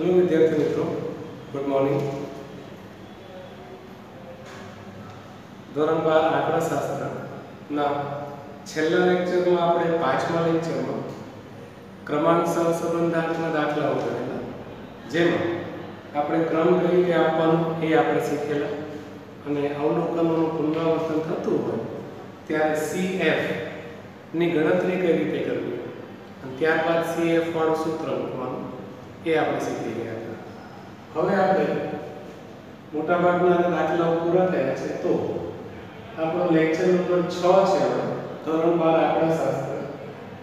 Hello विद्यार्थी मित्रों, good morning. ધોરણ 12 આંકડાશાસ્ત્રના છેલ્લા લેક્ચરમાં આપણે પાંચમા લેક્ચરમાં ક્રમાંક સહસંબંધાંકના દાખલાઓ કરેલા, જેમાં આપણે ક્રમ કઈ રીતે આપવાનો એ આપણે શીખેલા અને અવલોકનોનું પુનરાવર્તન થતું હોય ત્યારે CF ની ગણતરી કઈ રીતે કરવી અને ત્યારબાદ CF વાળું સૂત્ર મૂકવાનું એ આપણે શીખી ગયા હતા। હવે આપણે મોટાભાગના દાખલાઓ પૂરા થયા છે, તો આપણો લેક્ચર નંબર 6 છે ધોરણ 12 આંકડાશાસ્ત્ર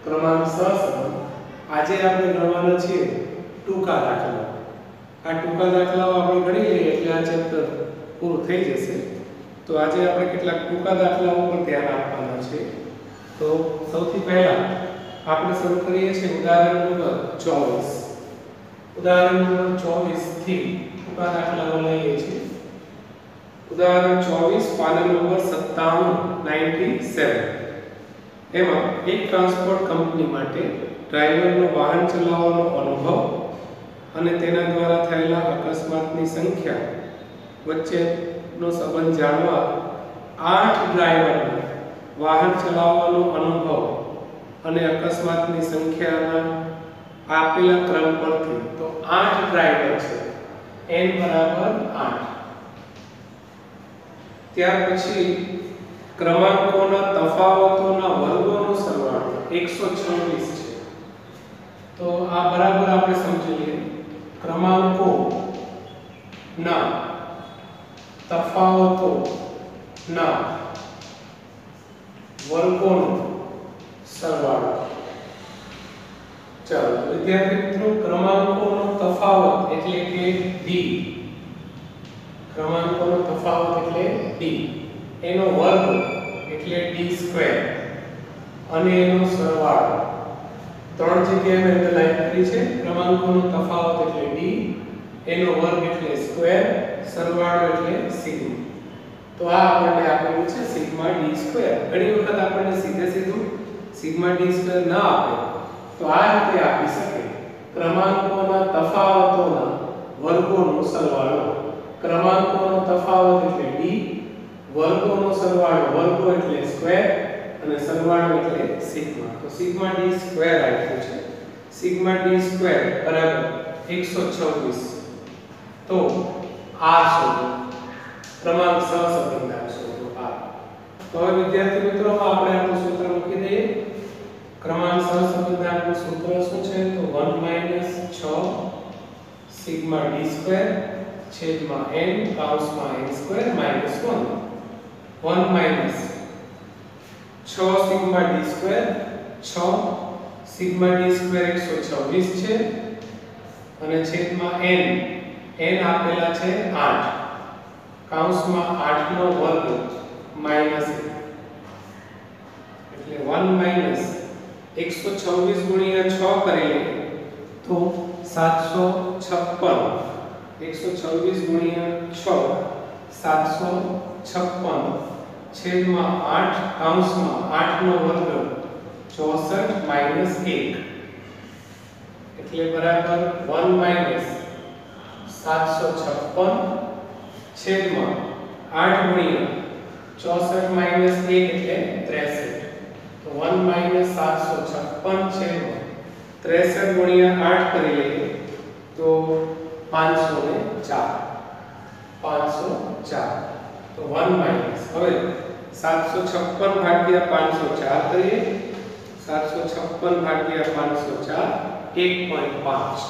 ક્રમાંક સહસંબંધ। આજે આપણે ગણવાના છીએ ટૂંકા દાખલાઓ। આ ટૂંકા દાખલાઓ આપણે ગણી લઈએ એટલે આ ચેપ્ટર પૂરું થઈ જશે। તો આજે આપણે કેટલાક ટૂંકા દાખલાઓ પર ધ્યાન આપવાના છે। તો સૌથી પહેલા આપણે શરૂ કરીએ છીએ ઉદાહરણ નંબર 24। ઉદાહરણ નંબર 24 થી ટૂંકા દાખલાઓ લઈએ છીએ। ઉદાહરણ 24 પાના નંબર 97 એમાં એક ટ્રાન્સપોર્ટ કંપની માટે ડ્રાઈવરનો વાહન ચલાવવાનો અનુભવ અને તેના દ્વારા થયેલા અકસ્માતની સંખ્યા વચ્ચેનો સંબંધ જાણવા 8 ડ્રાઈવરનો વાહન ચલાવવાનો અનુભવ અને અકસ્માતની સંખ્યાના આપેલા ક્રમ પરથી, તો 8 ડ્રાઈવર છે, n બરાબર 8। ત્યાર પછી ક્રમાંકોના તફાવતોના વર્ગોનો સરવાળો 126 છે। તો આ બરાબર આપણે સમજી લઈએ। ક્રમાંકોના તફાવતોના વર્ગોનો સરવાળો। ચાલો વિદ્યાર્થી મિત્રો, ક્રમાંકોનો તફાવત એટલે કે d, ક્રમાંકોનો તફાવત એટલે d, એનો વર્ગ એટલે d² અને એનો સરવાળો ત્રણ જગ્યાએ મેં અંડરલાઈન કરી છે। ક્રમાંકોનો તફાવત એટલે d, એનો વર્ગ એટલે સ્ક્વેર, સરવાળો એટલે સિગ્મા। તો આ આપણને આપેલું છે સિગ્મા d²। ઘણી વખત આપણને સીધે સીધું સિગ્મા d² ના આપે તો આ રીતે આપી શકે, ક્રમાંકોના તફાવતોના વર્ગોનો સરવાળો। ક્રમાંકોનો તફાવત એટલે d, વર્ગોનો સરવાળો, વર્ગો એટલે સ્ક્વેર અને સરવાળો એટલે સિગ્મા। તો સિગ્મા d² આપ્યું છે। સિગ્મા d² બરાબર 126। તો r શોધો, ક્રમાંક સહસંબંધાંક શોધો r। તો હવે વિદ્યાર્થી મિત્રો આપણે આપણું સૂત્ર મૂકી દઈએ। ક્રમાંક સહસંબંધાંકનું સૂત્ર શું છે? તો 1 - 6 સિગ્મા d² છેદમાં n કૌંસમાં n² - 1 1 - 6 sigma d² 6 sigma d² 126 છે અને છેદમાં n આપેલા છે 8 કૌંસમાં 8 નો વર્ગ -1 એટલે 1 - 126 ગુણ્યા 6 કરીએ તો 756। 126 ગુણ્યા 6 756 છેદમાં 8 કૌંસમાં 8 નો વર્ગ 64 - 1 એટલે બરાબર 1 - 756 છેદમાં 8 ગુણ્યા 64 - 1 એટલે 63। તો 1 - 756 છેદમાં 63 ગુણ્યા 8 કરી લઈએ તો 504 તો 1 - હવે 756 ભાગ્યા 504 કરીએ। 756 ભાગ્યા 504 1.5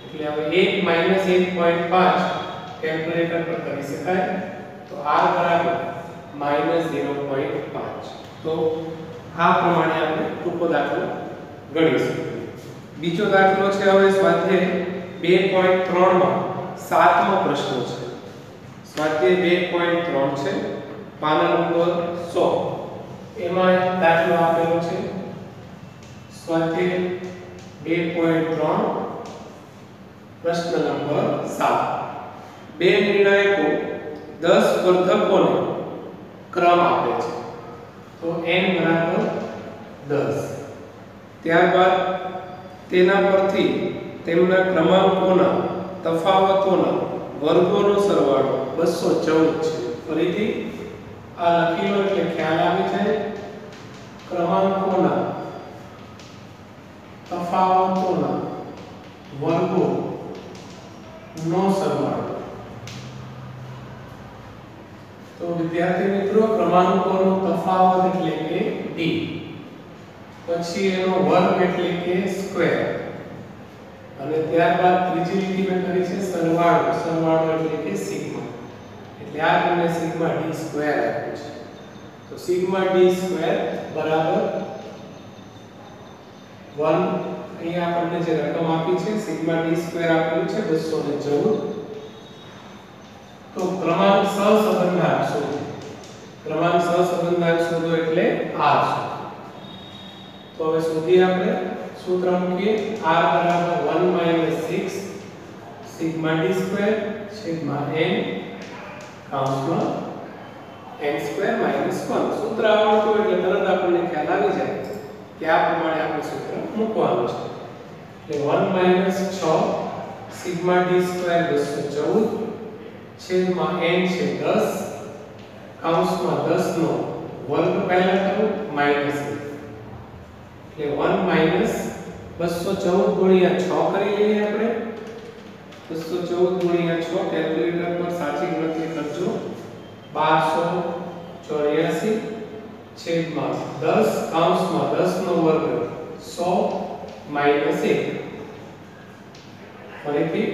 એટલે હવે 1 - 1.5 કેલ્ક્યુલેટર પર કરી શકાય। તો r બરાબર -0.5। તો આ પ્રમાણે આપણે ટૂંકો દાખલો ગણી શકીએ। બીજો દાખલો છે હવે સ્વાધ્યાય 2.3 માં 7મો પ્રશ્ન છે। સ્વાધ્યાય 2.3 છે, પાના નંબર 100 એમાં દાખલો આપેલો છે। સ્વાધ્યાય 2.3 પ્રશ્ન નંબર 7 બે નિર્ણાયકો 10 વર્ધકોને ક્રમ આપે છે। તો n બરાબર 10। ત્યારબાદ તેના પરથી તેમના ક્રમાંકોના તફાવતોના વર્ગોનો સરવાળો 214 છે. ફરીથી આ લખી લો એટલે ખ્યાલ આવી જાય. ક્રમાંકોના તફાવતોના વર્ગો નો સરવાળો. તો વિદ્યાર્થી મિત્રો, ક્રમાંકોનો તફાવત એટલે કે d, પછી એનો વર્ગ એટલે કે સ્ક્વેર, અને ત્યારબાદ ત્રીજી લીટી મેં કરી છે સરવાળો. સરવાળો એટલે કે સિગ્મા. એટલે આ તમને સિગ્મા d સ્ક્વેર આપ્યું છે. તો સિગ્મા d સ્ક્વેર બરાબર 1, અહીંયા આપણને જે રકમ આપી છે સિગ્મા d સ્ક્વેર આપેલું છે 214. તો ક્રમાંક સહસંબંધાંક શોધો. ક્રમાંક સહસંબંધાંક શોધો એટલે r શોધો. તો હવે શોધીએ આપણે. સૂત્ર મૂકીએ. r બરાબર 1 - 6 sigma d square sigma n કૌંસમાં n સ્ક્વેર - 1. સૂત્ર આવડતું એટલે તરત આપણને ખ્યાલ આવી જાય કે આ પ્રમાણે આપણે સૂત્ર મૂકવાનું છે. એટલે 1 - 6 સિગ્મા d સ્ક્વેર 214 છેદમાં n છે 10 કૌંસમાં 10 નો વર્ગ પહેલા કરો માઈનસ. એટલે 1 - 214 ગુણ્યા 6 કરી લઈએ આપણે. 214 ગુણ્યા 6 કેલ્ક્યુલેટર પર સાચી ગણતરી કરજો. 1284 છેદમાં 10 કૌંસમાં 10 નો વર્ગ 100 માઈનસ 1. ફરીથી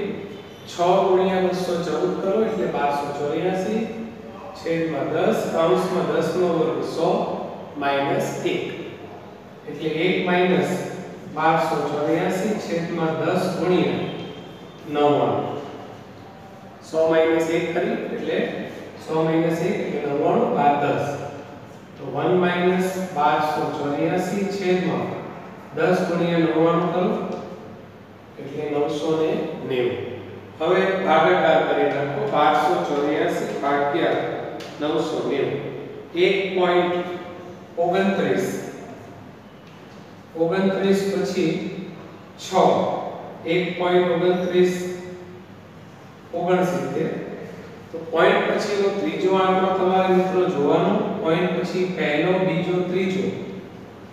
6 ગુણ્યા 214 કરો એટલે 1284 છેદમાં 10 કૌંસમાં 10 નો વર્ગ 100 માઈનસ 1. એટલે 1 માઈનસ 1284 છેદમાં 10 ગુણ્યા 99. 100 માઈનસ 1 કરી એટલે 100 માઈનસ 1 એટલે 99 બાદ 10. તો 1 માઈનસ 1284 છેદમાં 10 ગુણ્યા 99 કરો એટલે 990. હવે ભાગાકાર કરી નાખો. 1284 ભાગ્યા 990 1.29 પછી 6 1.29 69. તો પોઈન્ટ પછીનો ત્રીજો આંકડો તમારે મિત્રો જોવાનો. પોઈન્ટ પછી પહેલો, બીજો,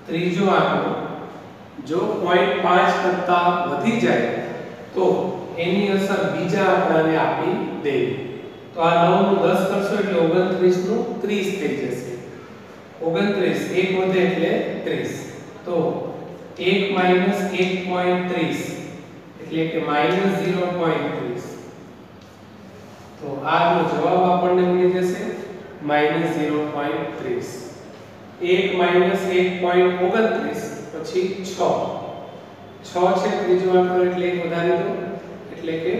ત્રીજો આંકડો જો 0.5 કરતા વધી જાય તો એની અસર બીજા આંકડાને આપી દેવી. તો આ 9 નું 10 કરશો એટલે 29 નું 30 થઈ જશે. 29 એક વધે એટલે 30. તો 1 માઈનસ 1.30 એટલે કે માઈનસ 0.30. તો આ નો જવાબ આપણને મળી જશે માઈનસ 0.30. 1 માઈનસ 1.29 પછી 6 છે ત્રીજો આંકડો એટલે એક વધારી દો એટલે કે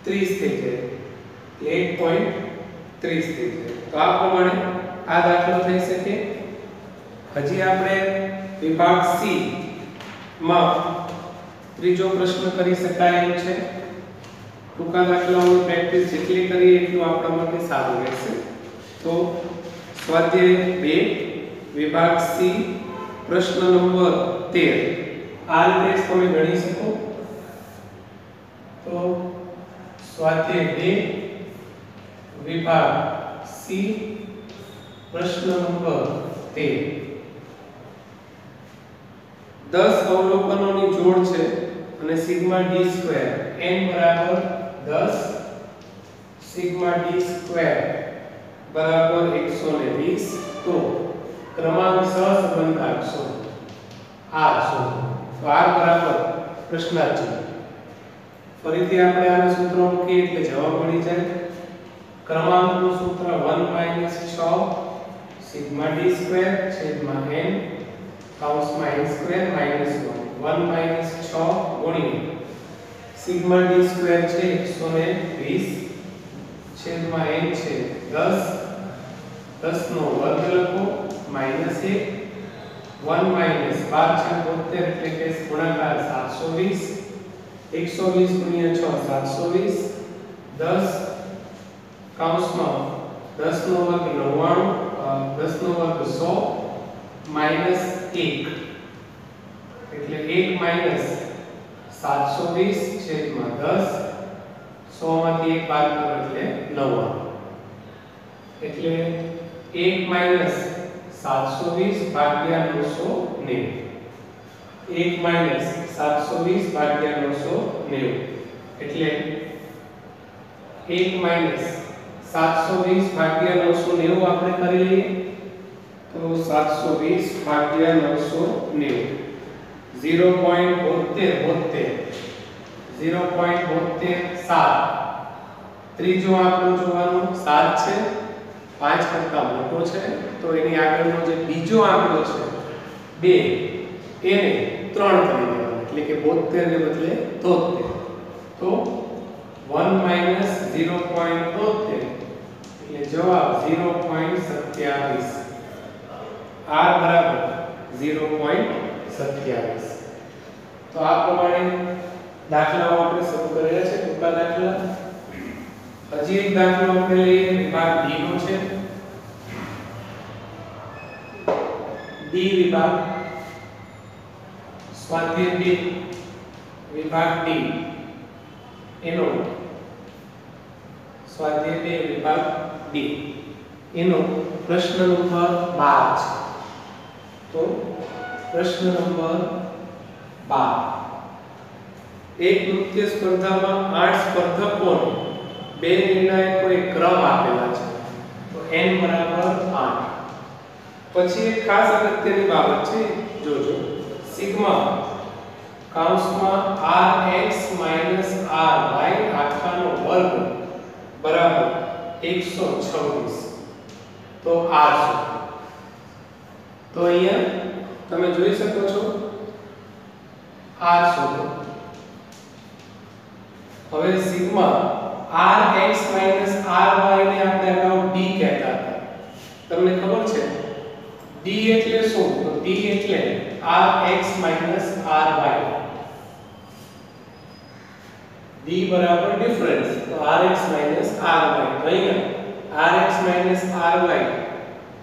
30 થઈ જાય. 1.30 થઈ જાય. તો આ પ્રમાણે આ દાખલો થઈ શકે. હજી આપણે વિભાગ સી માં ત્રીજો પ્રશ્ન કરી શકાય એમ છે. ટૂંકા દાખલાઓની પ્રેક્ટિસ જેટલી કરીએ એટલું આપણા માટે સારું રહેશે. તો સ્વાધ્યાય 2 વિભાગ સી પ્રશ્ન નંબર 13 આ રીતે તમે ગણી શકો. તો સ્વાધ્યાય 2 વિભાગ સી પ્રશ્ન નંબર 13 10 અવલોકનોની જોડ છે અને સિગ્મા d સ્ક્વેર n બરાબર 10 સિગ્મા d સ્ક્વેર બરાબર 120. તો ક્રમાંક સહસંબંધાંક શોધો. r શોધો. તો r બરાબર પ્રશ્નાર્થ ચિહ્ન. ફરીથી આપણે આને સૂત્ર મૂકીએ એટલે જવાબ મળી જાય. ક્રમાંકનું સૂત્ર 1 - 6 સિગ્મા d સ્ક્વેર છેદમાં n કૌંસમાં n સ્ક્વેર - 1 - 6 ગુણ્યા સિગ્મા d સ્ક્વેર છે 120 છેદમાં n છે 10 10 નો વર્ગ લખો -1 1 માઈનસ 12 72 એટલે કે ગુણાકાર 720 120 ગુણ્યા 6 720 10 કૌંસમાં 10 નો વર્ગ 99 10 નો વર્ગ 100 -1 એટલે 1 માઈનસ 720 છેદમાં 10 100 માંથી 1 બાદ કરો એટલે 9 એટલે 1 માઈનસ 720 ભાગ્યા 990 1 માઈનસ 720 ભાગ્યા 990 એટલે 1 માઈનસ 720 ભાગ્યા 990 આપણે કરી લઈએ તો 720 ભાગ્યા 990 0.7 ત્રીજો આંકડો જોવાનો 7 છે 5 કરતા મોટો છે તો એની આગળનો જે બીજો આંકડો છે 2 એને 3 કરી દેવાનો એટલે કે 72 ને બદલે 73 તો 1 માઈનસ 0.73 એટલે જવાબ 0.27 r બરાબર 0.27 તો આ પ્રમાણે દાખલાઓ આપણે શરૂ કરેલા છે ટૂંકા દાખલા હજી એક દાખલો આપણે લઈએ વિભાગ ડી નો છે ડી વિભાગ સ્વાધ્યાય ડી વિભાગ ડી એનો સ્વાધ્યાય 2 વિભાગ ડી એનો પ્રશ્ન નંબર 12 છે તો પ્રશ્ન નંબર 12 એક નૃત્ય સ્પર્ધામાં 8 સ્પર્ધકોને બે નિર્ણાયકો એક ક્રમ આપેલા છે તો n બરાબર 8 પછી એક ખાસ અગત્યની બાબત છે જોજો સિગ્મા કૌંસમાં rx ry આખાનો વર્ગ બરાબર 126 તો r શું તો અહીંયા તમે જોઈ શકો છો r શોધો હવે સિગ્મા rx ry ને આપણે અગાઉ d કહેતા હતા તમને ખબર છે d એટલે શું તો d એટલે rx ry d બરાબર ડિફરન્સ તો rx ry અહીંયા rx ry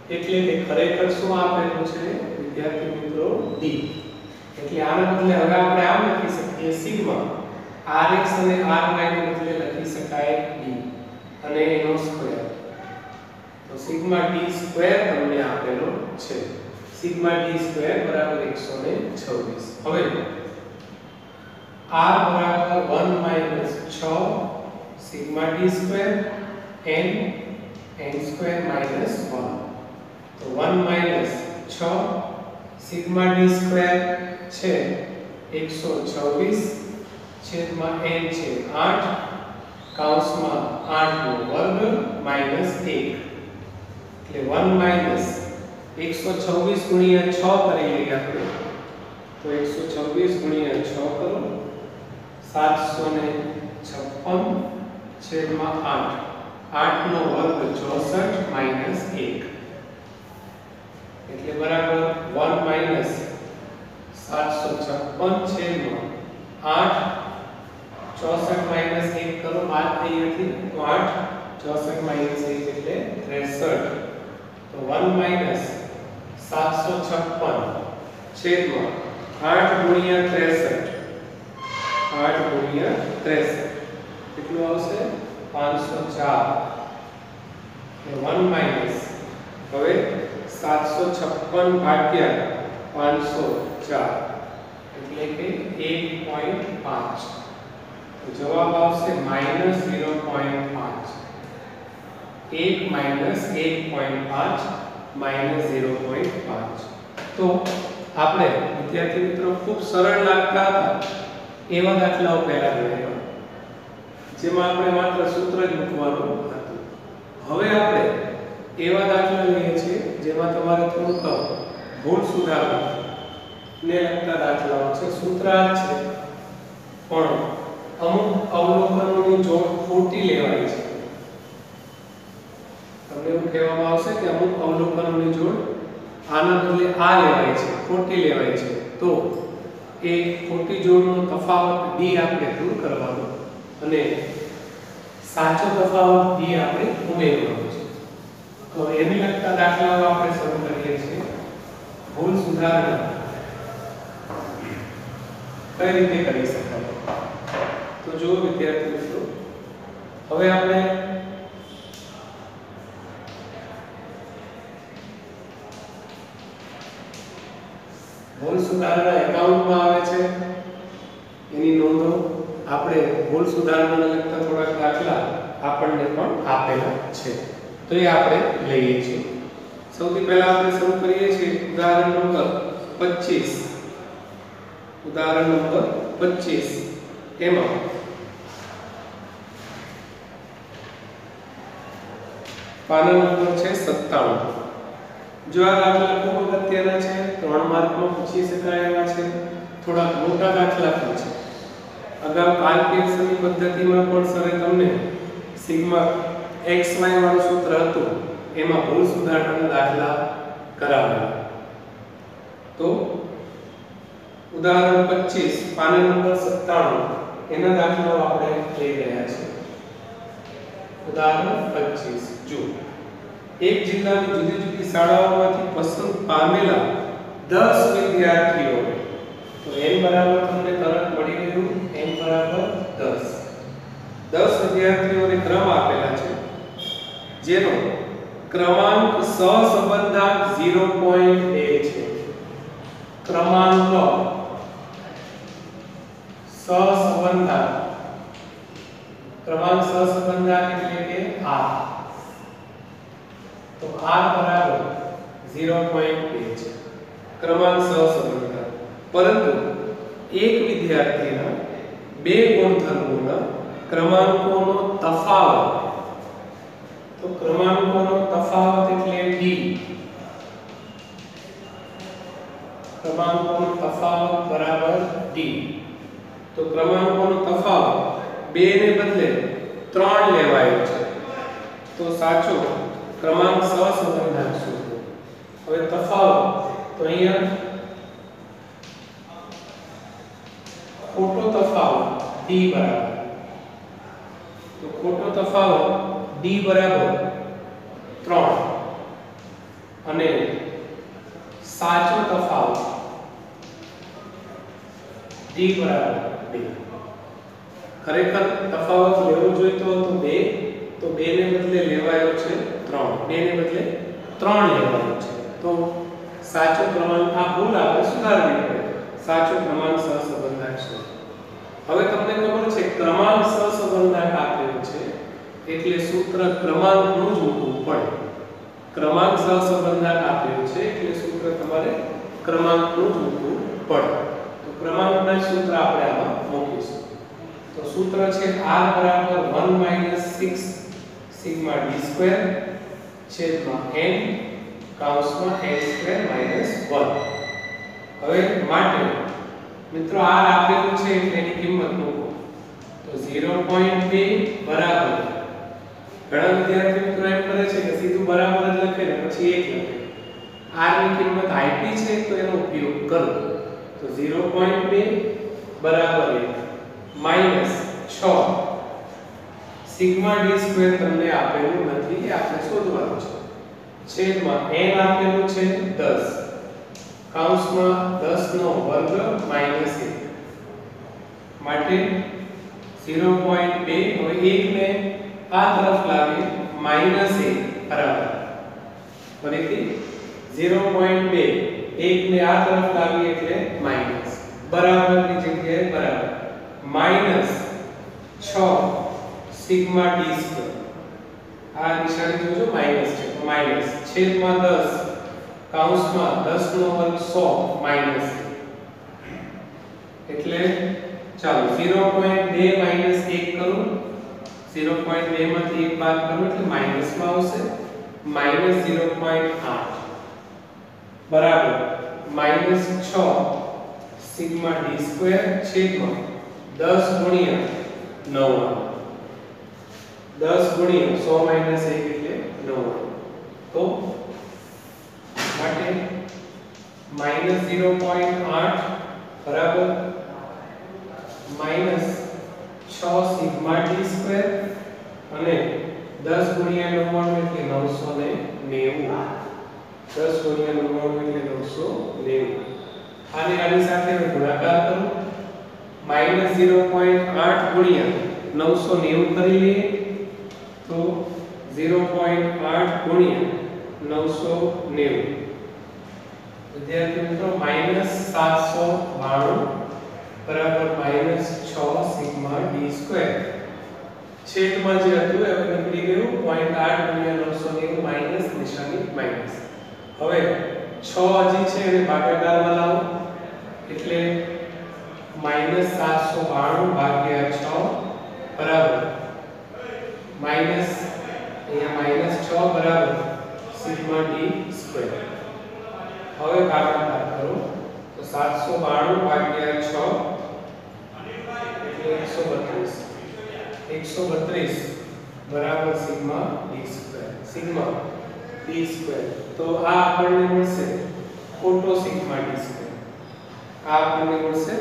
એટલે કે ખરેખર શું આપેલું છે વિદ્યાર્થી મિત્રો d એટલે આના બદલે હવે આપણે આમ લખી શકીએ સિગ્મા rx અને ry ને બદલે લખી શકાય d અને એનો સ્ક્વેર તો સિગ્મા d સ્ક્વેર તમને આપેલો છે સિગ્મા d સ્ક્વેર બરાબર 126 હવે r બરાબર 1 minus 6 sigma d square n square minus 1 તો 1 માઈનસ 6 સિગ્મા d સ્ક્વેર છે 126 છેદમાં n છે 8 કૌંસમાં 8 નો વર્ગ માઈનસ 1 એટલે 1 માઈનસ 126 ગુણ્યા 6 કરી લઈએ આપણે તો 126 ગુણ્યા 6 કરો 756 છેદમાં 8 8 નો વર્ગ 64 માઈનસ 1 એટલે બરાબર 1 માઈનસ 756 છેદમાં 8 64 માઈનસ 1 કરો 8 અહીંયાથી તો 8 64 માઈનસ 1 એટલે 63 તો 1 માઈનસ 756 છેદમાં 8 ગુણ્યા 63 8 ગુણ્યા 63 કેટલું આવશે 504 એટલે 1 માઈનસ હવે 756 ભાગ્યા 504 એટલે કે 1.5 તો જવાબ આવશે -0.5 1 માઈનસ 1.5 -0.5 તો આપણે વિદ્યાર્થી મિત્રો ખૂબ સરળ લાગતા હતા એવા દાખલાઓ પહેલા ગણ્યા જેમાં આપણે માત્ર સૂત્ર જ મૂકવાનું હતું હવે આપણે એવા દાખલા લઈએ છીએ જેમાં તમારે થોડુંક ભૂલ સુધારવા ને લગતા દાખલાઓ છે સૂત્ર આ છે પણ અમુક અવલોકનોની જોડ ખોટી લેવાની છે તમને એવું કહેવામાં આવશે કે અમુક અવલોકનોની જોડ આના બદલે આ લેવાય છે ખોટી લેવાય છે તો એ ખોટી જોડનો તફાવત d આપણે દૂર કરવાનો અને સાચો તફાવત d આપણે ઉમેરવાનો છે તો એને લગતા દાખલાઓ આપણે શરૂ કરીએ છીએ ભૂલ સુધારણા કઈ રીતે કરી શકાય? તો જો વિદ્યાર્થી મિત્રો, હવે આપણે ભૂલ સુધારણા એકાઉન્ટમાં આવે છે એની નોંધો. આપણે ભૂલ સુધારણાને લગતા થોડા દાખલા આપણને પણ આપેલા છે, તો એ આપણે લઈએ છીએ. સૌથી પહેલા આપણે શરૂ કરીએ છીએ ઉદાહરણ નંબર 25. ઉદાહરણ નંબર 25 એમાં પાના નંબર છે 57. જો આ દાખલા ખૂબ અગત્યના છે, 3 માર્કમાં પૂછી શકાય એવા છે, થોડા મોટા દાખલા પણ છે. અગાઉ કાર્ટેશિયન પદ્ધતિમાં પણ સરે તમને સિગ્મા xy વાળું સૂત્ર હતું, એમાં ભૂલ સુધારણાના દાખલા કરાવેલા. તો ઉદાહરણ 25 પાના નંબર 97 એના દાખલાઓ આપણે લઈ રહ્યા છીએ. ઉદાહરણ 25 જો એક જિલ્લાની જુદી જુદી શાળાઓમાંથી પસંદ પામેલા 10 વિદ્યાર્થીઓ, તો n બરાબર તમને તરત મળી ગયું, n બરાબર 10. 10 વિદ્યાર્થીઓને ક્રમ આપેલા છે જેનો ક્રમાંક સહસંબંધાંક 0.2 છે. ક્રમાંક સહસંબંધાંક, ક્રમાંક સહસંબંધાંક એટલે કે r, તો r બરાબર 0.2 છે ક્રમાંક સહસંબંધાંક. પરંતુ એક વિદ્યાર્થીના બે ગુણધર્મોના ક્રમાંકોનો તફાવત, તો ક્રમાંકોનો તફાવત એટલે d, ક્રમાંકોનો તફાવત બરાબર d. તો ક્રમાંકોનો તફાવત 2 ને બદલે 3 લેવાયો છે, તો સાચો ક્રમાંક સહસંબંધાંક શોધો. હવે તફાવત, તો અહીંયા ખોટો તફાવત d બરાબર, તો ખોટો તફાવત d બરાબર 3 અને સાચો તફાવત d બરાબર 2. ખરેખર તફાવત લેવો જોઈતો હતો 2, તો 2 ને બદલે લેવાયો છે 3, 2 ને બદલે 3 લેવાયો છે. તો સાચો ક્રમાંક, આ ભૂલ આપણે સુધારવી પડે, સાચો ક્રમાંક સહસંબંધાંક છે. હવે તમને ખબર છે ક્રમાંક સહસંબંધાંક આપ્યો છે એટલે સૂત્ર ક્રમાંકનું જ મૂકવું પડે. ક્રમાંક સહસંબંધાંક આપ્યો છે એટલે સૂત્ર તમારે ક્રમાંકનું જ મૂકવું પડે. તો ક્રમાંકના સૂત્ર આપણે આમાં મૂકીશું. તો સૂત્ર છે r બરાબર 1 - 6 સિગ્મા d² છેદમાં n કૌંસમાં n² - 1. હવે માટે મિત્રો r આપેલું છે એટલે એની કિંમત મૂકો. તો 0.2 બરાબર, ઘણા વિદ્યાર્થીઓ મિત્રો એમ કરે છે કે સીધું બરાબર જ લખે ને પછી 1 લખે. r ની કિંમત આપી છે તો એનો ઉપયોગ કરો. તો 0.2 બરાબર 1 - 6 સિગ્મા d² તમને આપેલું નથી, આપણે શોધવાનું છે. છેદમાં n આપેલું છે 10 કૌંસમાં 10 નો વર્ગ -1 માટે 0.2. હવે 1 ને આ તરફ લાવી -1 બરાબર, ફરીથી 0.2 1 ને આ તરફ લાવી એટલે માઈનસ, બરાબરની જગ્યાએ બરાબર, -6 સિગ્મા d². આ નિશાની જોજો માઈનસ છે, તો માઈનસ છેદમાં 10 કૌંસમાં 10 નો વર્ગ 100 માઈનસ, એટલે ચાલો 0.2 - 1 કરું, 0.2 માંથી 1 બાદ કરું એટલે માઈનસમાં આવશે, -0.8 બરાબર -6 સિગ્મા d² છેદમાં 10 ગુણ્યા 9, 10 ગુણ્યા 100 - 1 એટલે 9. તો માટે -0.8 બરાબર -6 સિગ્મા d² અને 10 ગુણ્યા 99 એટલે 990, 10 ગુણ્યા 99 એટલે 990. આને આની સાથે ગુણાકાર કરો ગુણ્યા 990 કરી લઈએ તો 0.8 ગુણ્યા 990 વિદ્યાર્થી મિત્રો -792 બરાબર -6 સિગ્મા d સ્ક્વેર છેદમાં જે હતું એ હવે નીકળી ગયું 0.8 ગુણ્યા 990 માઈનસ નિશાની માઈનસ હવે 6 હજી છે એને ભાગાકારમાં લાવો એટલે -792 ભાગ્યા 6 બરાબર માઈનસ અહીંયા -6 બરાબર સિગ્મા d સ્ક્વેર હવે ભાગાકાર કરો તો 792 ભાગ્યા 6 એટલે 132 બરાબર સિગ્મા d સ્ક્વેર તો આ આપણને મળશે ખોટો સિગ્મા d સ્ક્વેર આ આપણને મળશે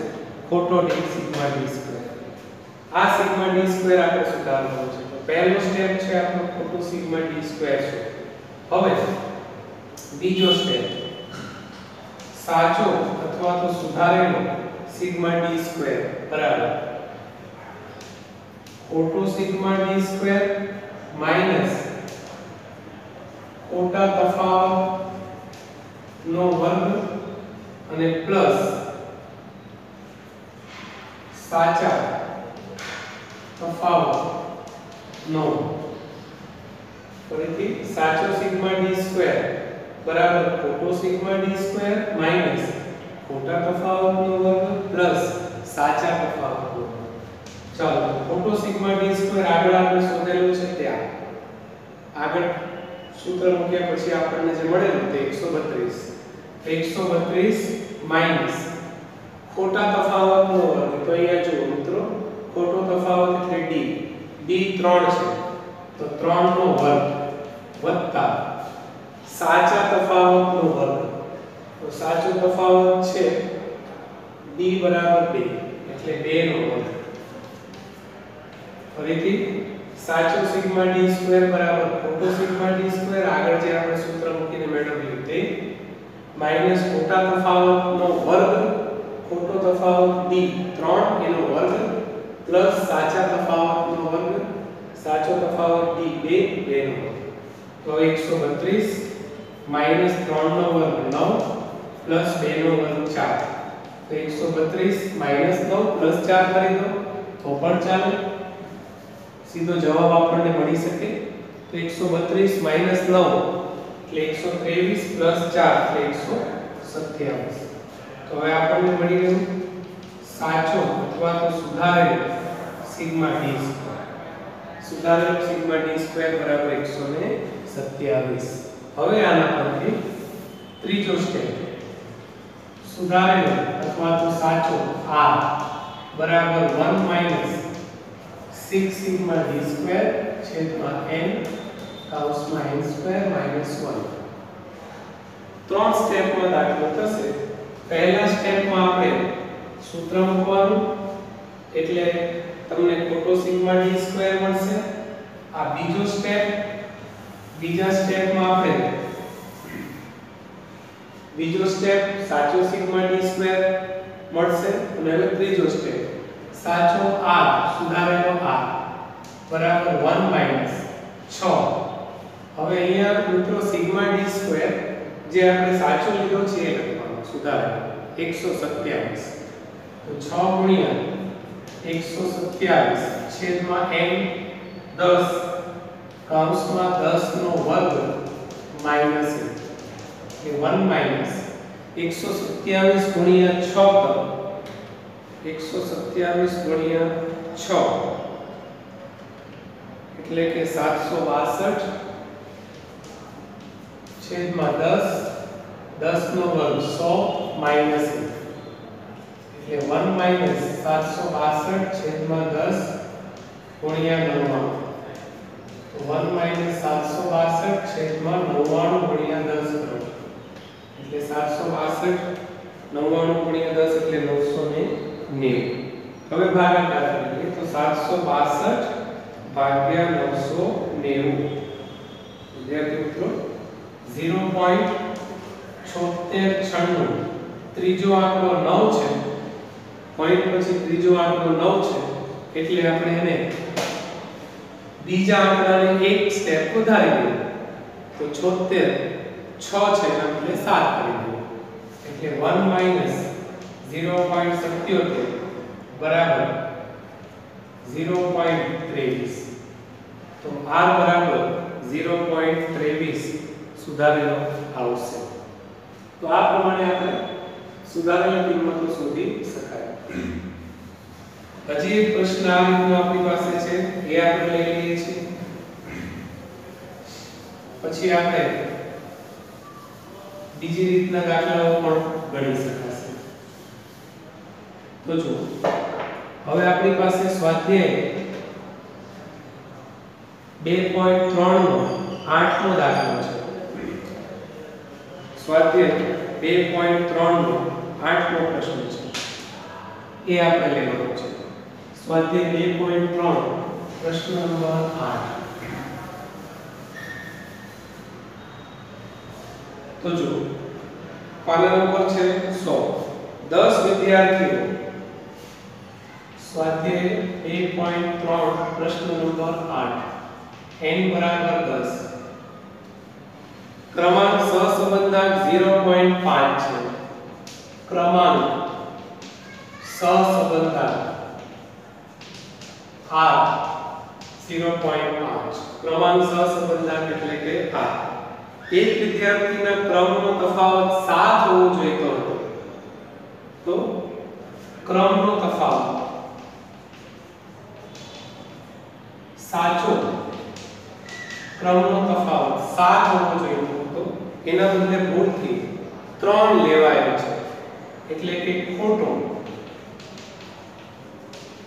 ખોટો સિગ્મા d સ્ક્વેર આ સિગ્મા d સ્ક્વેર આપણે સુધારવાનો છે તો પહેલો સ્ટેપ છે આપણો ખોટો સિગ્મા d સ્ક્વેર છે હવે બીજો સ્ટેપ સાચો અથવા તો સુધારેલો સિગ્મા d સ્ક્વેર બરાબર ખોટો સિગ્મા d સ્ક્વેર માઈનસ ખોટા તફાવત નો વર્ગ અને પ્લસ સાચા તફાવત નો ફરીથી સાચો સિગ્મા d સ્ક્વેર બરાબર ખોટો સિગ્મા d સ્ક્વેર માઈનસ ખોટા તફાવતનો વર્ગ પ્લસ સાચા તફાવતનો વર્ગ ચાલો ખોટો સિગ્મા d સ્ક્વેર આગળ આપણે શોધેલું છે ત્યાં આગળ સૂત્ર મૂક્યા પછી આપણને જે મળેલું તે 132 માઈનસ ખોટા તફાવતનો વર્ગ તો અહીંયા જુઓ મિત્રો ખોટો તફાવત એટલે d 3 છે તો 3 નો વર્ગ વત્તા સાચા તફાવતનો વર્ગ તો સાચો તફાવત છે d બરાબર 2 એટલે 2 નો વર્ગ ફરીથી સાચો સિગ્મા d સ્ક્વેર બરાબર ખોટો સિગ્મા d સ્ક્વેર આગળ જે આપણે સૂત્ર મૂકીને મેળવ્યું તે માઈનસ ખોટા તફાવતનો વર્ગ ખોટો તફાવત d 3 એનો વર્ગ પ્લસ સાચા તફાવતનો વર્ગ સાચો તફાવત d 2 નો વર્ગ તો 132 માઈનસ 3 નો વર્ગ 9 પ્લસ 2 નો વર્ગ 4 તો 132 માઈનસ 9 પ્લસ 4 કરી દો તો પણ ચાલે સીધો જવાબ આપણને મળી શકે તો 132 માઈનસ 9 એટલે 123 પ્લસ 4 એટલે 127 તો હવે આપણને મળી ગયું સાચો અથવા તો સુધારેલો સિગ્મા d સ્ક્વેર સુધારેલો સિગ્મા d સ્ક્વેર બરાબર 127 હવે આના પરથી ત્રીજો સ્ટેપ સુધારેલો અથવા તો સાચો r બરાબર 1 માઈનસ 6 સિગ્મા d સ્ક્વેર છેદમાં n કૌંસમાં n સ્ક્વેર માઈનસ 1 ત્રણ સ્ટેપમાં દાખલો થશે પહેલા સ્ટેપમાં આપણે સૂત્ર મૂકવાનું એટલે તમને ખોટો સિગ્મા d સ્ક્વેર મળશે આ બીજો સ્ટેપ બીજા સ્ટેપમાં આપણે બીજો સ્ટેપ સાચો સિગ્મા d સ્ક્વેર મળશે અને હવે ત્રીજો સ્ટેપ સાચો r સુધારેલો r બરાબર 1 માઈનસ 6 હવે અહીંયા મિત્રો સિગ્મા d સ્ક્વેર જે આપણે સાચો લીધો છે એ લખવાનો સુધારેલો 127 તો 6 ગુણ્યા 127 છેદમાં n 10 કૌંસમાં 10 નો વર્ગ માઈનસ 1 માઈનસ 127 ગુણ્યા 6 કરો 127 ગુણ્યા 6 એટલે કે 762 છેદમાં 10 10 નો વર્ગ 100 માઈનસ એટલે 1 માઈનસ 762 છેદમાં 10 ગુણ્યા 99 તો 1 માઈનસ 762 છેદમાં 99 ગુણ્યા 10 કરો એટલે 762 99 ગુણ્યા 10 એટલે 990 હવે ભાગાકાર કરીએ તો 762 ભાગ્યા 990 વિદ્યાર્થી મિત્રો 0.7696 ત્રીજો આંકડો 9 છે પોઈન્ટ પછી ત્રીજો આંકડો 9 છે એટલે આપણે એને બીજા આંકડાને એક સ્ટેપ વધારી દઈએ તો 76 6 છે એના બદલે 7 કરી દઈએ એટલે 1 માઈનસ 0.77 બરાબર 0.23 તો r બરાબર 0.23 સુધારેલો આવશે તો આ પ્રમાણે આપણે સુધારેલી કિંમતો શોધી શકાય હજી એક પ્રશ્ન આ રીતનો આપણી પાસે છે એ આપણે લઈ લઈએ છીએ પછી આપણે બીજી રીતના દાખલાઓ પણ ગણી શકાશે તો જો હવે આપણી પાસે સ્વાધ્યાય 2.3 નો 8મો દાખલો છે સ્વાધ્યાય 2.3 નો 8મો પ્રશ્ન છે એ આપણે લેવાનો છે સ્વાધ્યાય 2.3 પ્રશ્ન નંબર 8 તો જો પાના નંબર છે 100 10 વિદ્યાર્થીઓ સ્વાધ્યાય 2.3 પ્રશ્ન નંબર 8 n બરાબર 10 ક્રમાંક સહસંબંધાંક 0.5 છે ક્રમાંક સહસંબંધાંક r 0.5 ક્રમાંક સહસંબંધાંક એટલે કે r એક વિદ્યાર્થીના ક્રમનો તફાવત 7 હોવો જોઈએ તો ક્રમનો તફાવત સાચો ક્રમનો તફાવત 7 હોવો જોઈએ તો એના બદલે ભૂલથી 3 લેવાયો છે એટલે કે ખોટો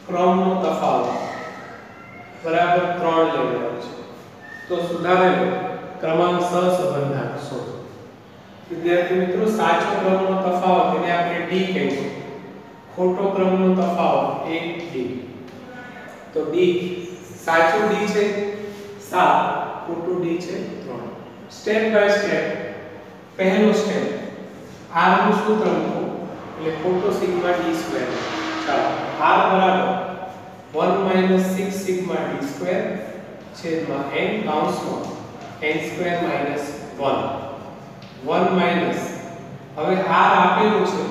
ક્રમનો તફાવત બરાબર 3 લેવાયો છે તો સુધારેલો ક્રમાંક સહસંબંધાંક શોધો વિદ્યાર્થી મિત્રો સાચો ક્રમનો તફાવત એને આપણે d કહીશું ખોટો ક્રમનો તફાવત 1d તો d સાચો d છે 7 ખોટો d છે 3 સ્ટેપ બાય સ્ટેપ પહેલો સ્ટેપ r નું સૂત્ર મૂકો એટલે ખોટો સિગ્મા d સ્ક્વેર ચાલો r બરાબર 1 - 6 સિગ્મા d સ્ક્વેર છેદમાં n કૌંસમાં n સ્ક્વેર માઈનસ 1 1 માઈનસ હવે r આપેલું છે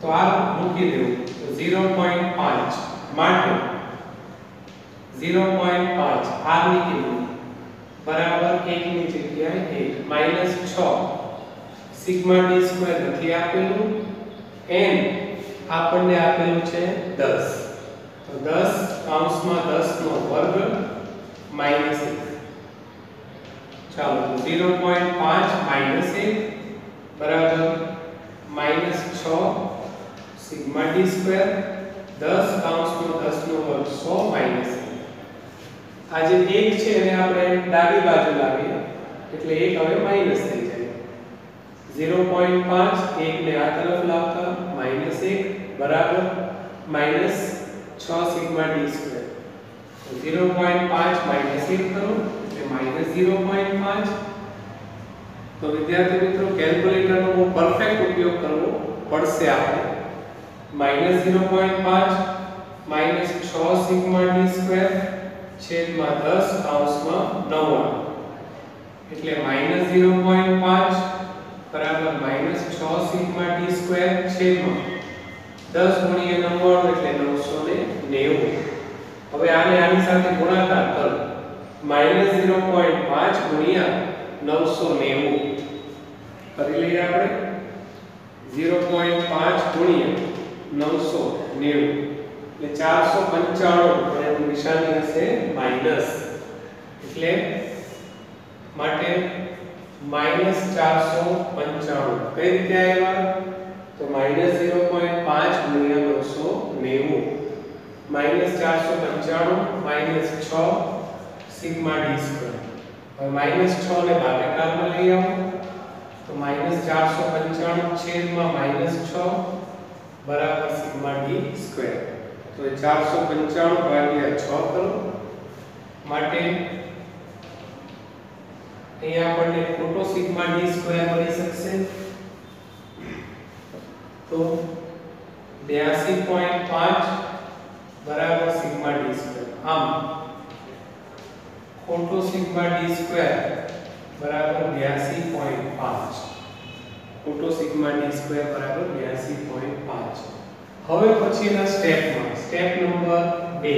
તો r મૂકી દેવું તો 0.5 માટે 0.5 r ની કિંમત બરાબર 1 ની જગ્યાએ 1 માઈનસ 6 સિગ્મા d સ્ક્વેર નથી આપેલું n આપણને આપેલું છે 10 તો 10 કૌંસમાં 10 નો વર્ગ માઈનસ 1 ચાલો 0.5 માઈનસ 1 બરાબર માઈનસ 6 સિગ્મા d સ્ક્વેર 10 કૌંસમાં 10 નો વર્ગ 100 માઈનસ 1 આ જે 1 છે એને આપણે ડાબી બાજુ લાવીએ એટલે 1 હવે માઈનસ થઈ જાય 0.5 1 ને આ તરફ લાવતા માઈનસ 1 બરાબર માઈનસ 6 સિગ્મા d સ્ક્વેર તો 0.5 માઈનસ 1 કરો माइनस 0.5 तो विद्यार्थी मित्रों कैलकुलेटर નો બહુ પરફેક્ટ ઉપયોગ કરવો પડશે આપણે minus 0.5 minus 6 sigma d square છેદમાં 10 કૌંસમાં 99 એટલે માઈનસ 0.5 બરાબર માઈનસ 6 સિગ્મા d સ્ક્વેર છેદમાં 10 ગુણ્યા 99 એટલે 990 હવે આને આની સાથે ગુણાકાર કરો माइनस 0.5 गुणिया 990 કરી લઈએ આપણે 0.5 ગુણિયા 990 એટલે 495 એનું નિશાની હશે માઈનસ એટલે માટે માઈનસ 495 કઈ રીતે આવ્યા તો minus 0.5 ગુણિયા 990 minus 495 minus 6 sigma d square और माइनस 6 ने भागाकार में ले आओ तो माइनस 495 छेद में माइनस 6 बराबर सिग्मा d स्क्वायर तो 495 भाग्या 6 करो माटे અહીંયા આપણને ખોટો સિગ્મા d સ્ક્વેર મળી શકશે તો 82.5 બરાબર સિગ્મા ડી સ્ક્વેર. આમ ખોટો સિગ્મા ડી સ્ક્વેર બરાબર 82.5. ખોટો સિગ્મા ડી સ્ક્વેર બરાબર 82.5. હવે પછીના સ્ટેપમાં સ્ટેપ નંબર 2.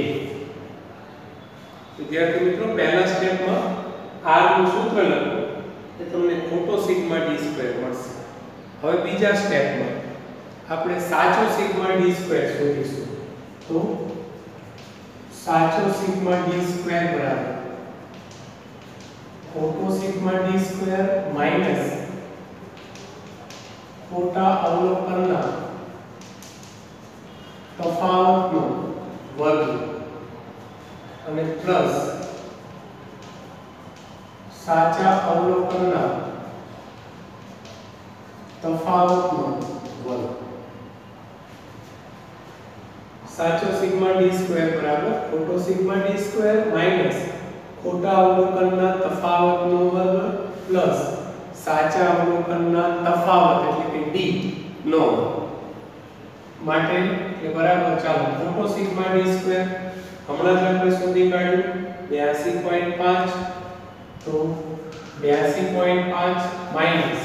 વિદ્યાર્થી મિત્રો પહેલા સ્ટેપમાં r નું સૂત્ર લખો એટલે તમને ખોટો સિગ્મા ડી સ્ક્વેર મળશે. હવે બીજા સ્ટેપમાં આપણે સાચો સિગ્મા ડી સ્ક્વેર શોધીશું. તો સાચો સિગ્મા ડી સ્ક્વેર બરાબર ખોટો સિગ્મા ડી સ્ક્વેર માઈનસ ખોટા અવલોકનના તફાવતનો વર્ગ અને પ્લસ સાચા અવલોકનના તફાવતનો વર્ગ. સાચો સિગ્મા ડી સ્ક્વેર બરાબર ખોટો સિગ્મા ડી સ્ક્વેર માઈનસ ખોટા અવલોકનના તફાવતનો વર્ગ પ્લસ સાચા અવલોકનના તફાવત એટલે કે ડી નો વર્ગ. માટે કે બરાબર ચાલો ખોટો સિગ્મા ડી સ્ક્વેર હમણાં જ આપણે શોધી કાઢ્યું 82.5. તો 82.5 માઈનસ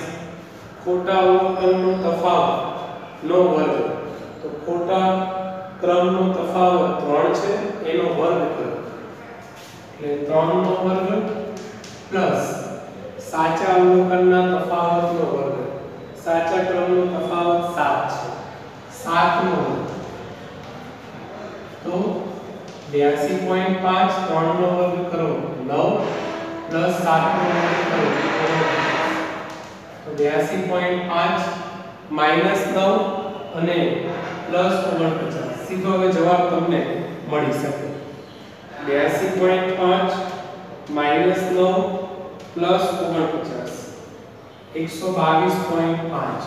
ખોટા અવલોકનનો તફાવત નો વર્ગ. તો ખોટા ક્રમનો તફાવત 3 છે એનો વર્ગ કરો એટલે 3 નો વર્ગ પ્લસ સાચા અવલોકનના તફાવતનો વર્ગ. સાચા ક્રમનો તફાવત 7 છે 7 નો વર્ગ. તો 82.5 3 નો વર્ગ કરો 9 પ્લસ 7 નો વર્ગ કરો તો 82.5 માઈનસ 9 અને પ્લસ 49. સીધો હવે જવાબ તમને મળી શકે. 82.5 માઈનસ 9 પ્લસ 49 122.5.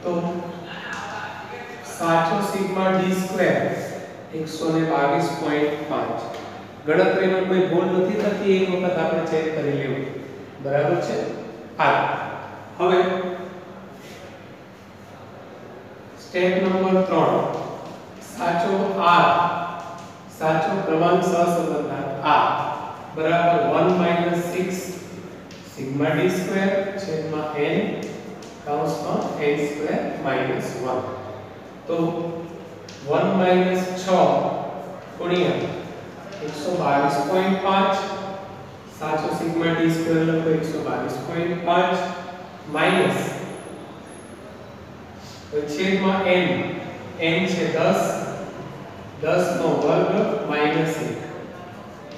તો સાચો સિગ્મા ડી સ્ક્વેર 122.5. ગણતરીમાં કોઈ ભૂલ નથી થતી એક વખત આપણે ચેક કરી લેવું. બરાબર છે. હા હવે સ્ટેપ નંબર 3 સાચો r સાચો ક્રમાંક સહસંબંધાંક r બરાબર 1 - 6 સિગ્મા ડી સ્ક્વેર છેદમાં n કૌંસમાં n સ્ક્વેર -1. તો 1 - 6 ગુણ્યા 122.5 સાચો સિગ્મા ડી સ્ક્વેર લખો 122.5 માઈનસ છેદમાં n છે 10 10 નો વર્ગ માઈનસ 1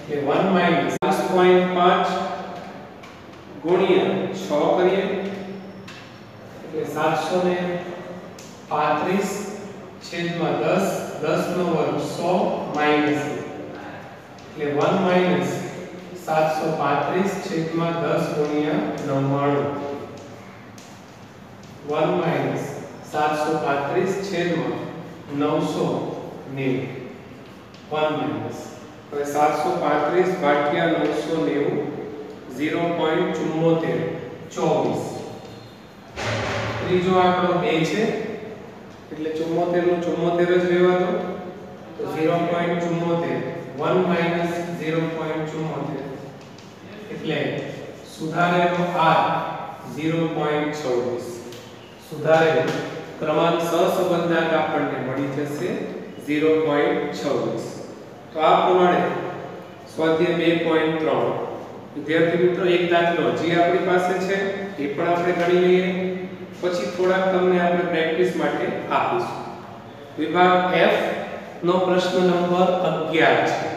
એટલે 1 - 10.5 ગુણ્યા 6 કરીએ એટલે 735 છેદમાં 10 10 નો વર્ગ 100 માઈનસ 1 એટલે 1 - 735 છેદમાં 10 ગુણ્યા 99 1 - 735 છેદમાં 990 1 માઈનસ હવે 735 ભાગ્યા 990 0.74 24. ત્રીજો આંકડો 2 છે એટલે 74 નું 74 જ રહેવા દો. તો 0.74 1 માઈનસ 0.74 એટલે સુધારેલો r 0.26. સુધારેલો ક્રમાંક સહસંબંધાંક આપણને મળી જશે 0.26. તો આ પ્રમાણે સ્વાધ્યાય 2.3 વિદ્યાર્થી મિત્રો એક દાખલો જે આપણી પાસે છે એ પણ આપણે ગણી લઈએ. પછી થોડાક તમને આપણે પ્રેક્ટિસ માટે આપીશું. વિભાગ F નો પ્રશ્ન નંબર 11 છે.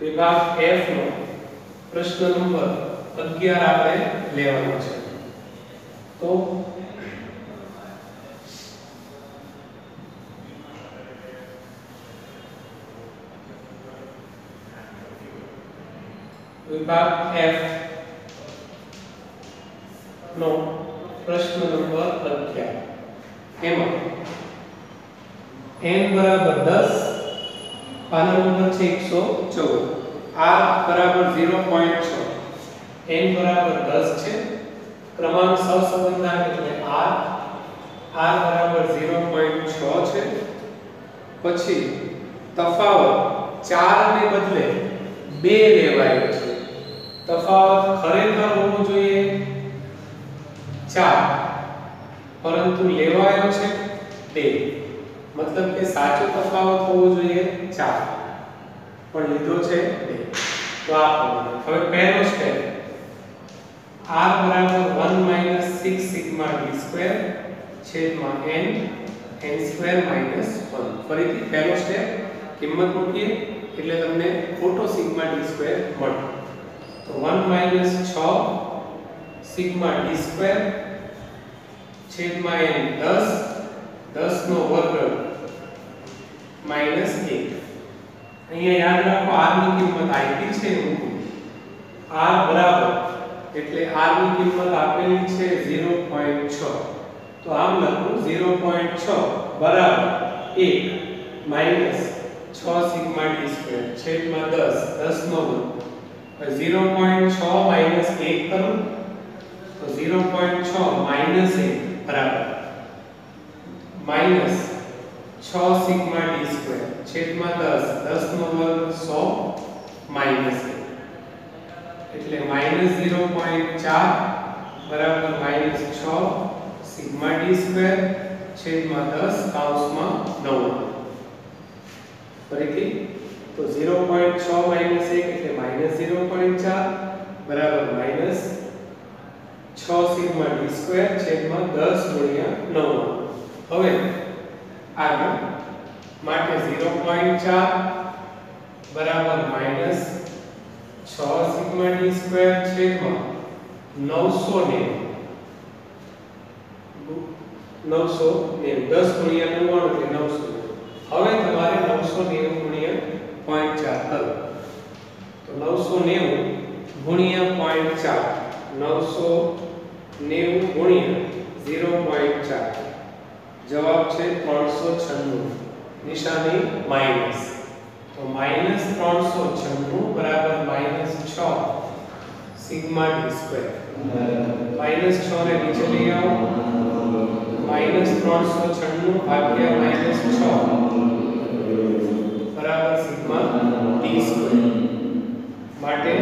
વિભાગ F નો પ્રશ્ન નંબર 11 આપણે લેવાનો છે. તો વિભાગ F નો પ્રશ્ન નંબર 11 એમાં n બરાબર 10 પાના નંબર છે 114 r બરાબર 0.6 n બરાબર 10 છે ક્રમાંક સહસંબંધાંક એટલે r બરાબર 0.6 છે પછી તફાવત 4 ને બદલે 2 લેવાયો છે. તફાવત ખરેખર હોવો જોઈએ 4 પરંતુ લેવાયો છે 2. મતલબ કે સાચો તફાવત હોવો જોઈએ 4 પણ લીધો છે 2. તો આ હવે પહેલો સ્ટેપ r બરાબર 1 - 6 સિગ્મા d સ્ક્વેર છેદમાં n n સ્ક્વેર માઈનસ 1. ફરીથી પહેલો સ્ટેપ કિંમત મૂકીએ એટલે તમને ખોટો સિગ્મા d સ્ક્વેર મળે. તો 1 - 6 સિગ્મા d સ્ક્વેર છેદમાં n 10 10 નો વર્ગ માઈનસ 1. અહીંયા યાદ રાખો r ની કિંમત આપી છે મૂકો. r બરાબર એટલે r ની કિંમત આપેલી છે 0.6. તો આમ લખું 0.6 બરાબર 1 માઈનસ 6 સિગ્મા d સ્ક્વેર છેદમાં 10 10 નો વર્ગ. 0.6 માઈનસ 1 કરું તો 0.6 માઈનસ 1 બરાબર માઈનસ 6 સિગ્મા d સ્ક્વેર છેદમાં 10 10 નો વર્ગ 100 માઈનસ 1 એટલે માઈનસ 0.4 બરાબર માઈનસ 6 સિગ્મા d સ્ક્વેર છેદમાં 10 કૌંસમાં 9. ફરીથી તો 0.6 માઈનસ 1 એટલે માઈનસ 0.4 બરાબર માઈનસ 6 સિગ્મા d સ્ક્વેર છેદમાં 10 ગુણ્યા 9. હવે આગળ માટે 0.4 બરાબર માઈનસ 6 સિગ્મા d સ્ક્વેર છેદમાં 990 10 ગુણ્યા 99 એટલે 900. હવે તમારે 990 ગુણ્યા 0.4 કરો તો 990 ગુણ્યા 0.4 990 ગુણ્યા 0.4 જવાબ છે 396. નિશાની માઈનસ. તો માઈનસ 396 બરાબર minus 6 sigma d square. Minus 6 ને નીચે લઈ આવો. માઈનસ 396 ભાગ્યા માઈનસ 6 બરાબર સિગ્મા d સ્ક્વેર. માટે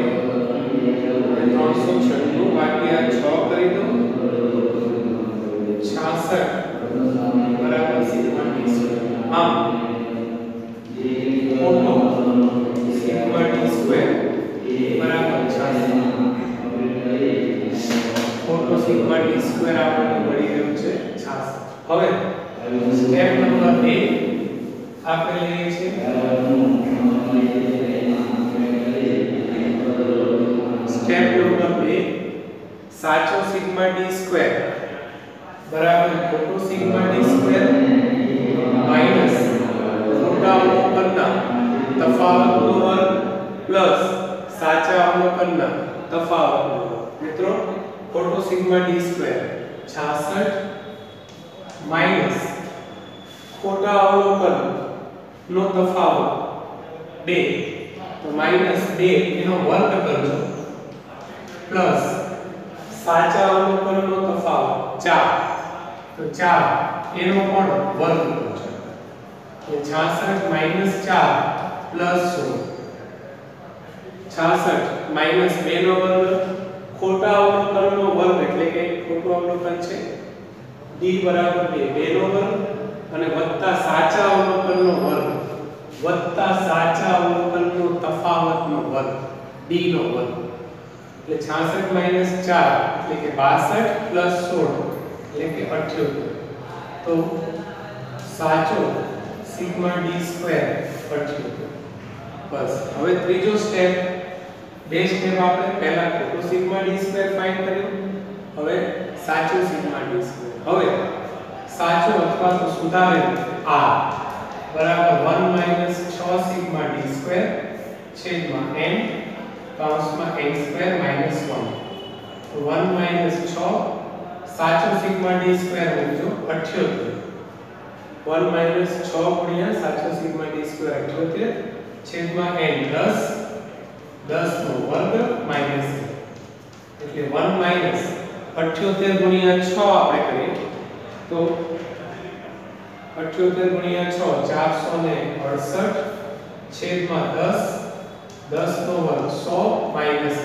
396 ભાગ્યા 6 કરી દો 66 બરાબર સિગ્મા d સ્ક્વેર. આમ ખોટો સિગ્મા d સ્ક્વેર બરાબર 66. ખોટો સિગ્મા d સ્ક્વેર આપણને મળી રહ્યો છે 66. હવે સ્ટેપ નંબર 2 આપણે લઈએ છીએ સ્ટેપ નંબર 2 સાચો સિગ્મા d સ્ક્વેર બરાબર ખોટો સિગ્મા d સ્ક્વેર માઈનસ ખોટા અવલોકનના તફાવતનો વર્ગ પ્લસ સાચા અવલોકનના તફાવતનો વર્ગ. મિત્રો ખોટો સિગ્મા d સ્ક્વેર 66 માઈનસ ખોટા અવલોકન નો તફાવત 2 તો માઈનસ 2 એનો વર્ગ કરજો પ્લસ સાચા અવલોકન નો તફાવત 4 તો 4 એનો પણ વર્ગ કરજો. તો 66 માઈનસ 4 પ્લસ 66 માઈનસ 2 નો વર્ગ ખોટા અવલોકનનો વર્ગ એટલે કે ખોટું અવલોકન છે d બરાબર 2 નો વર્ગ અને વત્તા સાચા અવલોકનનો વર્ગ વત્તા સાચા અવલોકનનો તફાવતનો વર્ગ d નો વર્ગ. એટલે 66 માઈનસ 4 એટલે કે 62 પ્લસ 16 એટલે કે 78. તો સાચો સિગ્મા d સ્ક્વેર 78. બસ હવે ત્રીજો સ્ટેપ. બે સ્ટેપ આપણે પહેલા ખોટો સિગ્મા d સ્ક્વેર ફાઇન્ડ કર્યો. હવે સાચો સિગ્મા d સ્ક્વેર. હવે સાચો અથવા તો સુધારેલ r બરાબર 1 માઈનસ 6 સિગ્મા d સ્ક્વેર છેદમાં n કૌંસમાં n સ્ક્વેર માઈનસ 1. તો 1 માઈનસ 6 સાચો સિગ્મા d સ્ક્વેર મૂકજો 78. 1 માઈનસ 6 ગુણ્યા સાચો સિગ્મા d સ્ક્વેર 78 છેદમાં n 10 નો વર્ગ માઈનસ 1. એટલે 1 માઈનસ 78 ગુણ્યા 6 આપણે કરીએ તો 78 ગુણ્યા 6 468 છેદમાં 10 10 નો વર્ગ 100 માઈનસ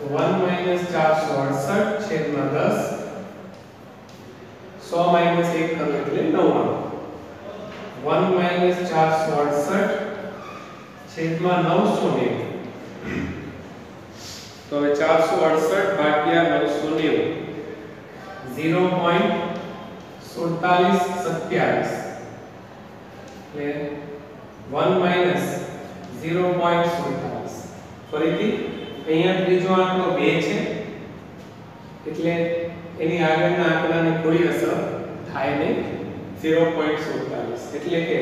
1 માઈનસ 468 છેદમાં 10 100 માઈનસ 1 કરો એટલે 99 1 માઈનસ 468 છેદમાં 990 તો હવે 468 ભાગ્યા 990 0.4727 એટલે 1 માઈનસ 0.47 ફરીથી અહીંયા ત્રીજો આંકડો 2 છે એટલે એની આગળના આંકડાની કોઈ અસર થાય નહીં 0.47 એટલે કે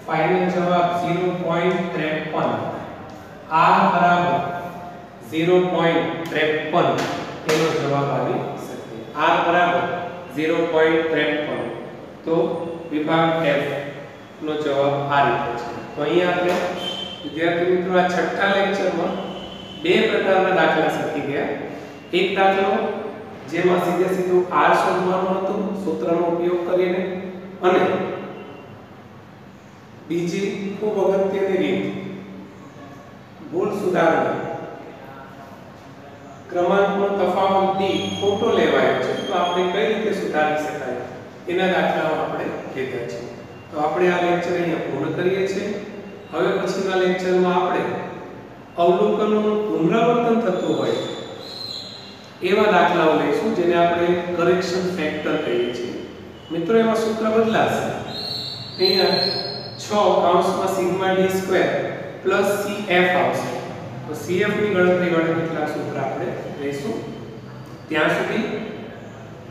ફાઇનલ જવાબ 0.53 r બરાબર 0.53 એનો જવાબ આવી શકે r બરાબર 0.53 તો વિભાગ F નો જવાબ આ રીતે છે તો અહીંયા આપણે વિદ્યાર્થી મિત્રો આ છઠ્ઠા લેક્ચરમાં બે પ્રકારના દાખલા શીખી ગયા એક દાખલો જેમાં સીધે સીધું r શોધવાનું હતું સૂત્રનો ઉપયોગ કરીને અને બીજી ખૂબ અગત્યની રીત ભૂલ સુધારણા ક્રમાંકનો તફાવત d ખોટો લેવાયો છે તો આપણે કઈ રીતે સુધારી શકાય એના દાખલાઓ આપણે લીધા છે તો આપણે આ લેક્ચર અહીંયા પૂર્ણ કરીએ છીએ હવે પછીના લેક્ચરમાં આપણે અવલોકનોનું પુનરાવર્તન થતું હોય એવા દાખલાઓ લઈશું જેને આપણે કરેક્શન ફેક્ટર કહીએ છીએ મિત્રો એમાં સૂત્ર બદલાશે અહીંયા 6 કૌંસમાં sigma d square plus cf આવશે તો cf ની ગણતરી માટે કેટલા સૂત્ર આપણે લઈશું ત્યાં સુધી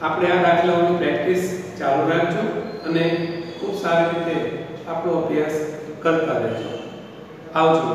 આપણે આ દાખલાઓની પ્રેક્ટિસ ચાલુ રાખજો અને ખૂબ સારી રીતે આપણો અભ્યાસ કરતા રહેજો આવજો